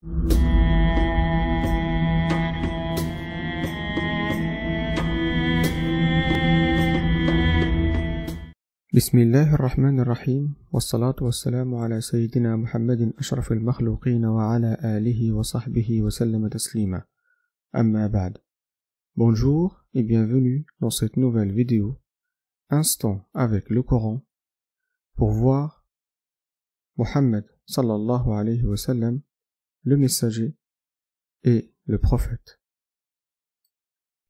بسم الله الرحمن الرحيم والصلاة والسلام على سيدنا محمد أشرف المخلوقين وعلى آله وصحبه وسلم تسليما أما بعد. Bonjour et bienvenue dans cette nouvelle vidéo Instant avec le Coran pour voir Muhammad sallallahu alayhi wa sallam, le messager et le prophète.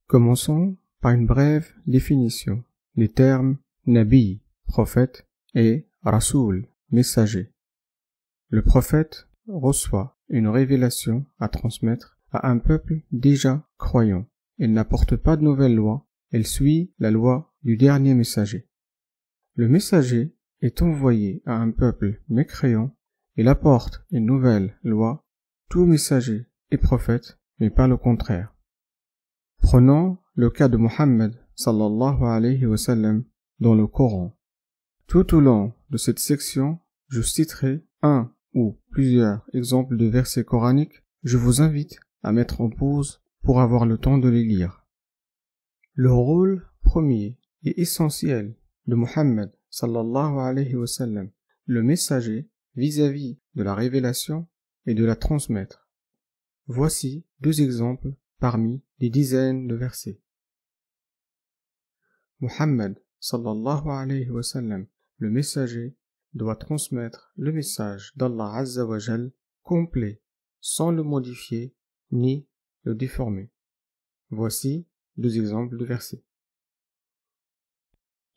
Commençons par une brève définition des termes Nabi, prophète, et Rasoul, messager. Le prophète reçoit une révélation à transmettre à un peuple déjà croyant. Il n'apporte pas de nouvelles lois, il suit la loi du dernier messager. Le messager est envoyé à un peuple mécréant, il apporte une nouvelle loi. Tout messager est prophète, mais pas le contraire. Prenons le cas de Muhammad sallallahu alayhi wa sallam dans le Coran. Tout au long de cette section, je citerai un ou plusieurs exemples de versets coraniques. Je vous invite à mettre en pause pour avoir le temps de les lire. Le rôle premier et essentiel de Muhammad sallallahu alayhi wa sallam, le messager, vis-à-vis de la révélation et de la transmettre. Voici deux exemples parmi des dizaines de versets. Muhammad sallallahu alayhi wa sallam, le messager, doit transmettre le message d'Allah Azza wa Jal complet, sans le modifier ni le déformer. Voici deux exemples de versets.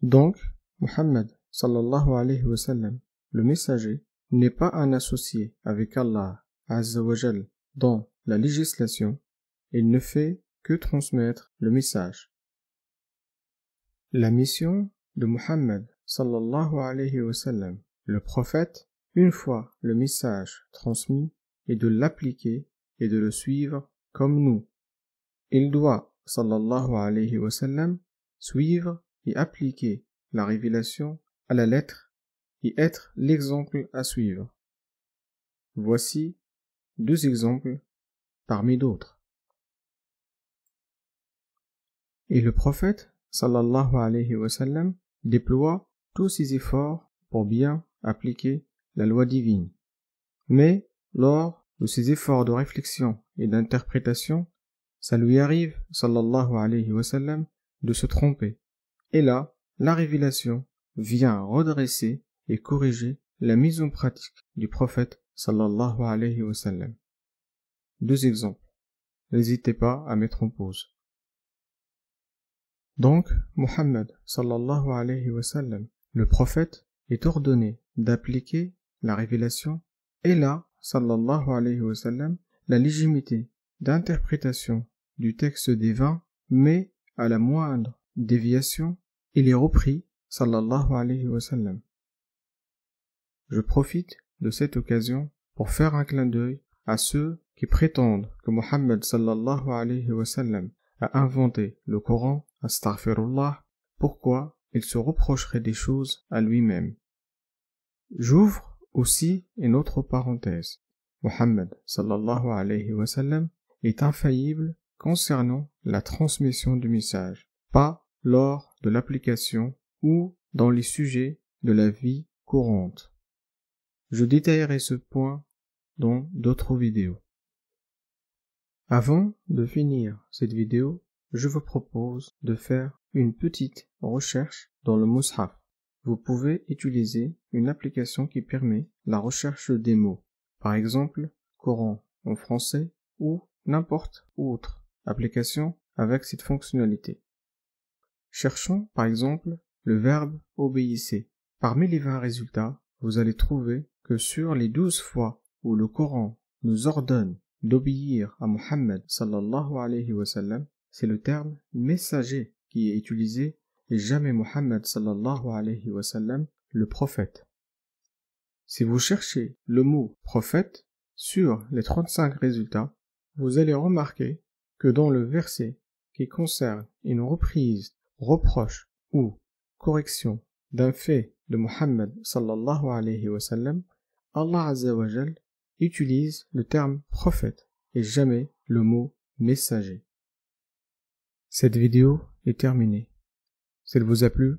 Donc, Muhammad sallallahu alayhi wa sallam, le messager, n'est pas un associé avec Allah Azza wa Jal dans la législation, il ne fait que transmettre le message. La mission de Muhammad sallallahu alayhi wa sallam, le prophète, une fois le message transmis, est de l'appliquer et de le suivre comme nous. Il doit, sallallahu alayhi wa sallam, suivre et appliquer la révélation à la lettre et être l'exemple à suivre. Voici deux exemples parmi d'autres. Et le prophète, sallallahu alayhi wa sallam, déploie tous ses efforts pour bien appliquer la loi divine. Mais, lors de ses efforts de réflexion et d'interprétation, ça lui arrive, sallallahu alayhi wa sallam, de se tromper. Et là, la révélation vient redresser et corriger la mise en pratique du prophète, sallallahu alayhi wa sallam. Deux exemples. N'hésitez pas à mettre en pause. Donc, Muhammad sallallahu alayhi wa sallam, le prophète, est ordonné d'appliquer la révélation et là, sallallahu alayhi wa sallam, la légitimité d'interprétation du texte divin, mais à la moindre déviation, il est repris, sallallahu alayhi wa sallam. Je profite de cette occasion pour faire un clin d'œil à ceux qui prétendent que Muhammad sallallahu alayhi wa sallam a inventé le Coran. Astaghfirullah, pourquoi il se reprocherait des choses à lui-même. J'ouvre aussi une autre parenthèse. Muhammad sallallahu alayhi wa sallam est infaillible concernant la transmission du message, pas lors de l'application ou dans les sujets de la vie courante. Je détaillerai ce point dans d'autres vidéos. Avant de finir cette vidéo, je vous propose de faire une petite recherche dans le Mus'haf. Vous pouvez utiliser une application qui permet la recherche des mots, par exemple Coran en français ou n'importe autre application avec cette fonctionnalité. Cherchons par exemple le verbe obéissez. Parmi les 20 résultats, vous allez trouver que sur les 12 fois où le Coran nous ordonne d'obéir à Muhammad sallallahu alayhi wa sallam, c'est le terme messager qui est utilisé et jamais Muhammad sallallahu alayhi wa sallam, le prophète. Si vous cherchez le mot prophète sur les 35 résultats, vous allez remarquer que dans le verset qui concerne une reprise, reproche ou correction d'un fait de Muhammad sallallahu alayhi wa sallam, Allah Azza wa Jal utilise le terme prophète et jamais le mot messager. Cette vidéo est terminée. Si elle vous a plu,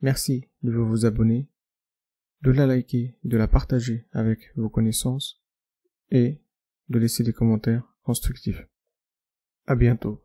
merci de vous abonner, de la liker, de la partager avec vos connaissances et de laisser des commentaires constructifs. À bientôt.